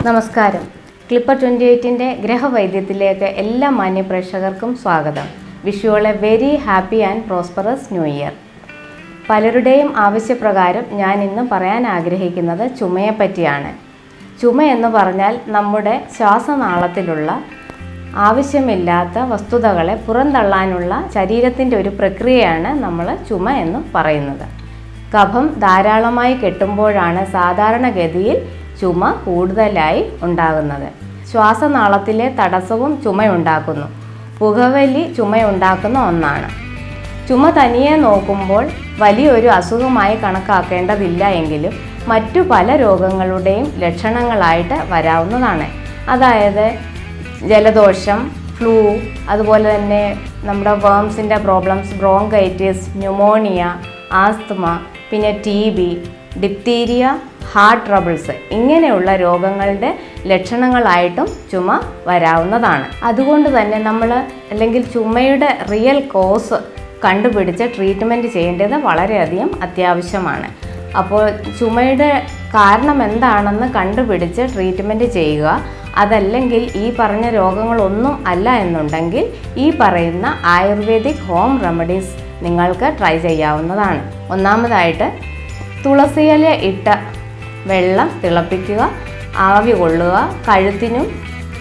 നമസ്കാരം. ക്ലിപ്പർ 28-ൻ്റെ ഗ്രഹവൈദ്യത്തിലേക്ക് എല്ലാ മാന്യപ്രേക്ഷകർക്കും സ്വാഗതം. Wish you all A very happy and prosperous new year. പലരുടെയും ആവശ്യപ്രകാരം ഞാൻ ഇന്ന് പറയാൻ ആഗ്രഹിക്കുന്നത് ചുമയെപ്പറ്റിയാണ്. ചുമ എന്ന് പറഞ്ഞാൽ നമ്മുടെ ശ്വാസനാളത്തിലുള്ള ആവശ്യമില്ലാത്ത വസ്തുതകളെ പുറന്തള്ളാനുള്ള ശരീരത്തിൻ്റെ ഒരു പ്രക്രിയയാണ് നമ്മൾ ചുമ എന്ന് പറയുന്നത്. കഫം ധാരാളമായി കെട്ടുമ്പോഴാണ് സാധാരണഗതിയിൽ ചുമ കൂടുതലായി ഉണ്ടാകുന്നത്. ശ്വാസനാളത്തിലെ തടസ്സവും ചുമയുണ്ടാക്കുന്നു. പുകവലി ചുമയുണ്ടാക്കുന്ന ഒന്നാണ്. ചുമ തനിയെ നോക്കുമ്പോൾ വലിയൊരു അസുഖമായി കണക്കാക്കേണ്ടതില്ല എങ്കിലും മറ്റു പല രോഗങ്ങളുടെയും ലക്ഷണങ്ങളായിട്ട് വരാവുന്നതാണ്. അതായത് ജലദോഷം, ഫ്ലൂ, അതുപോലെ തന്നെ നമ്മുടെ വേംസിൻ്റെ പ്രോബ്ലംസ്, ബ്രോങ്കൈറ്റിസ്, ന്യൂമോണിയ, ആസ്തമ, പിന്നെ TB, ഡിപ്തീരിയ, ഹാർട്ട് ട്രബിൾസ് ഇങ്ങനെയുള്ള രോഗങ്ങളുടെ ലക്ഷണങ്ങളായിട്ടും ചുമ വരാവുന്നതാണ്. അതുകൊണ്ട് തന്നെ നമ്മൾ അല്ലെങ്കിൽ ചുമയുടെ റിയൽ കോസ് കണ്ടുപിടിച്ച് ട്രീറ്റ്മെൻറ്റ് ചെയ്യേണ്ടത് വളരെയധികം അത്യാവശ്യമാണ്. അപ്പോൾ ചുമയുടെ കാരണം എന്താണെന്ന് കണ്ടുപിടിച്ച് ട്രീറ്റ്മെൻറ്റ് ചെയ്യുക. അതല്ലെങ്കിൽ ഈ പറഞ്ഞ രോഗങ്ങളൊന്നും അല്ല എന്നുണ്ടെങ്കിൽ ഈ പറയുന്ന ആയുർവേദിക് ഹോം റെമഡീസ് നിങ്ങൾക്ക് ട്രൈ ചെയ്യാവുന്നതാണ്. ഒന്നാമതായിട്ട് തുളസിയില ഇട്ട വെള്ളം തിളപ്പിക്കുക, ആവി കൊള്ളുക, കഴുത്തിനും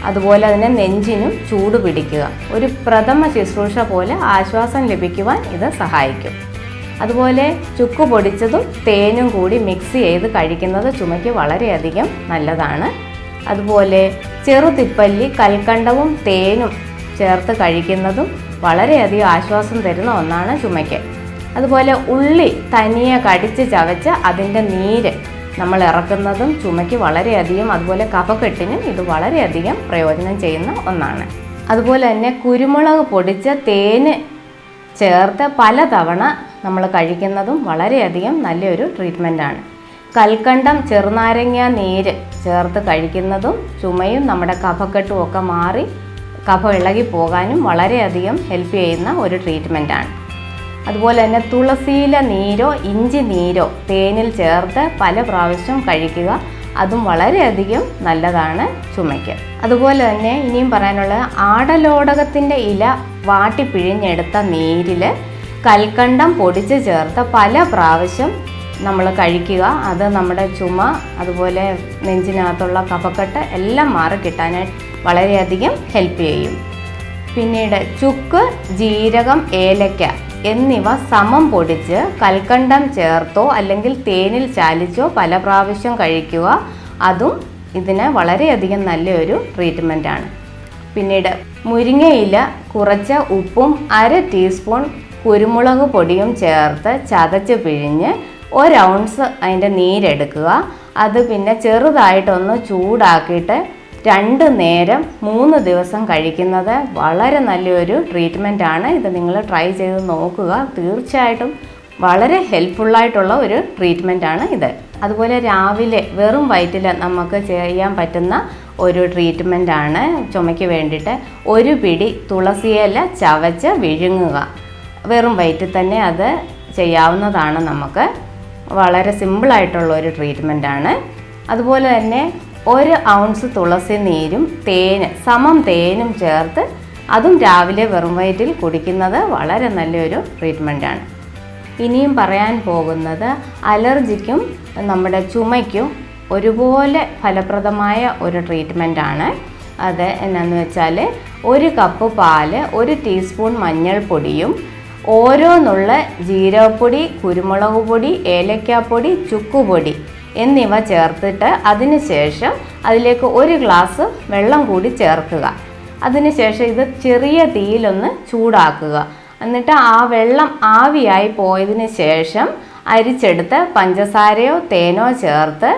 അതുപോലെ തന്നെ നെഞ്ചിനും ചൂട് പിടിക്കുക. ഒരു പ്രഥമ ശുശ്രൂഷ പോലെ ആശ്വാസം ലഭിക്കുവാൻ ഇത് സഹായിക്കും. അതുപോലെ ചുക്ക് പൊടിച്ചതും തേനും കൂടി മിക്സ് ചെയ്ത് കഴിക്കുന്നത് ചുമയ്ക്ക് വളരെയധികം നല്ലതാണ്. അതുപോലെ ചെറുതിപ്പല്ലി, കൽക്കണ്ടവും തേനും ചേർത്ത് കഴിക്കുന്നതും വളരെയധികം ആശ്വാസം തരുന്ന ഒന്നാണ് ചുമയ്ക്ക്. അതുപോലെ ഉള്ളി തനിയെ കടിച്ച് ചവച്ച് അതിൻ്റെ നീര് നമ്മൾ ഇറക്കുന്നതും ചുമയ്ക്ക് വളരെയധികം, അതുപോലെ കഫക്കെട്ടിനും ഇത് വളരെയധികം പ്രയോജനം ചെയ്യുന്ന ഒന്നാണ്. അതുപോലെ തന്നെ കുരുമുളക് പൊടിച്ച തേന് ചേർത്ത് പലതവണ നമ്മൾ കഴിക്കുന്നതും വളരെയധികം നല്ലൊരു ട്രീറ്റ്മെൻറ്റാണ്. കൽക്കണ്ടം, ചെറുനാരങ്ങ നീര് ചേർത്ത് കഴിക്കുന്നതും ചുമയും നമ്മുടെ കഫക്കെട്ടും ഒക്കെ മാറി കഫം ഇളകി പോകാനും വളരെയധികം ഹെൽപ്പ് ചെയ്യുന്ന ഒരു ട്രീറ്റ്മെൻറ്റാണ്. അതുപോലെ തന്നെ തുളസിയില നീരോ ഇഞ്ചി നീരോ തേനിൽ ചേർത്ത് പല പ്രാവശ്യം കഴിക്കുക. അതും വളരെയധികം നല്ലതാണ് ചുമയ്ക്ക്. അതുപോലെ തന്നെ ഇനിയും പറയാനുള്ളത് ആടലോടകത്തിൻ്റെ ഇല വാട്ടി പിഴിഞ്ഞെടുത്ത നീരിൽ കൽക്കണ്ടം പൊടിച്ച് ചേർത്ത് പല പ്രാവശ്യം നമ്മൾ കഴിക്കുക. അത് നമ്മുടെ ചുമ, അതുപോലെ നെഞ്ചിനകത്തുള്ള കഫക്കെട്ട് എല്ലാം മാറി കിട്ടാനായിട്ട് വളരെയധികം ഹെൽപ്പ് ചെയ്യും. പിന്നീട് ചുക്ക്, ജീരകം, ഏലക്ക എന്നിവ സമം പൊടിച്ച് കൽക്കണ്ടം ചേർത്തോ അല്ലെങ്കിൽ തേനിൽ ചാലിച്ചോ പല പ്രാവശ്യം കഴിക്കുക. അതും ഇതിന് വളരെയധികം നല്ലൊരു ട്രീറ്റ്മെൻറ്റാണ്. പിന്നീട് മുരിങ്ങയില കുറച്ച ഉപ്പും 1/2 ടീസ്പൂൺ കുരുമുളക് പൊടിയും ചേർത്ത് ചതച്ച് പിഴിഞ്ഞ് 1 ഔൺസ് അതിൻ്റെ നീരെടുക്കുക. അത് പിന്നെ ചെറുതായിട്ടൊന്ന് ചൂടാക്കിയിട്ട് 2 നേരം 3 ദിവസം കഴിക്കുന്നത് വളരെ നല്ലൊരു ട്രീറ്റ്മെൻറ്റാണ്. ഇത് നിങ്ങൾ ട്രൈ ചെയ്ത് നോക്കുക. തീർച്ചയായിട്ടും വളരെ ഹെൽപ്ഫുള്ളായിട്ടുള്ള ഒരു ട്രീറ്റ്മെൻറ്റാണ് ഇത്. അതുപോലെ രാവിലെ വെറും വയറ്റിൽ നമുക്ക് ചെയ്യാൻ പറ്റുന്ന ഒരു ട്രീറ്റ്മെൻറ്റാണ് ചുമയ്ക്ക് വേണ്ടിയിട്ട്. 1 പിടി തുളസിയില ചവച്ച് വിഴുങ്ങുക. വെറും വയറ്റിൽ തന്നെ അത് ചെയ്യാവുന്നതാണ്. നമുക്ക് വളരെ സിമ്പിളായിട്ടുള്ള ഒരു ട്രീറ്റ്മെൻറ്റാണ്. അതുപോലെ തന്നെ 1 ഔൺസ് തുളസി നീരും തേനും ചേർത്ത് അതും രാവിലെ വെറും വയറ്റിൽ കുടിക്കുന്നത് വളരെ നല്ലൊരു ട്രീറ്റ്മെൻറ്റാണ്. ഇനിയും പറയാൻ പോകുന്നത് അലർജിക്കും നമ്മുടെ ചുമയ്ക്കും ഒരുപോലെ ഫലപ്രദമായ ഒരു ട്രീറ്റ്മെൻറ്റാണ്. അത് എന്നാന്ന് വെച്ചാൽ 1 കപ്പ് പാല്, 1 ടീസ്പൂൺ മഞ്ഞൾപ്പൊടിയും, ഓരോ നുള്ള ജീരകപ്പൊടി, കുരുമുളക് പൊടി, ഏലക്കാപ്പൊടി, ചുക്കുപൊടി എന്നിവ ചേർത്തിട്ട് അതിനുശേഷം അതിലേക്ക് 1 ഗ്ലാസ് വെള്ളം കൂടി ചേർക്കുക. അതിനുശേഷം ഇത് ചെറിയ തീയിലൊന്ന് ചൂടാക്കുക. എന്നിട്ട് ആ വെള്ളം ആവിയായി പോയതിന് ശേഷം അരിച്ചെടുത്ത് പഞ്ചസാരയോ തേനോ ചേർത്ത്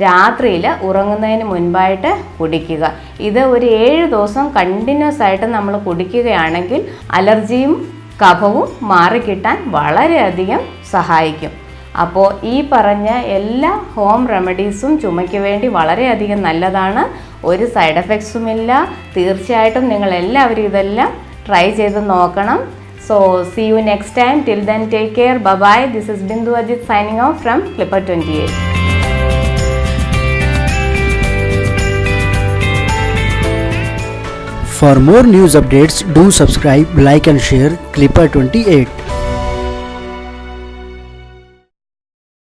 രാത്രിയിൽ ഉറങ്ങുന്നതിന് മുൻപായിട്ട് കുടിക്കുക. ഇത് ഒരു 7 ദിവസം കണ്ടിന്യൂസ് ആയിട്ട് നമ്മൾ കുടിക്കുകയാണെങ്കിൽ അലർജിയും കഫവും മാറിക്കിട്ടാൻ വളരെയധികം സഹായിക്കും. അപ്പോൾ ഈ പറഞ്ഞ എല്ലാ ഹോം റെമഡീസും ചുമയ്ക്ക് വേണ്ടി വളരെയധികം നല്ലതാണ്. ഒരു സൈഡ് എഫക്ട്സുമില്ല. തീർച്ചയായിട്ടും നിങ്ങൾ എല്ലാവരും ഇതെല്ലാം ട്രൈ ചെയ്ത് നോക്കണം. So see you next time. Till then, take care. Bye bye. This is Bindu Ajit signing off from Clipper 28. For more news updates, do subscribe, like and share Clipper 28.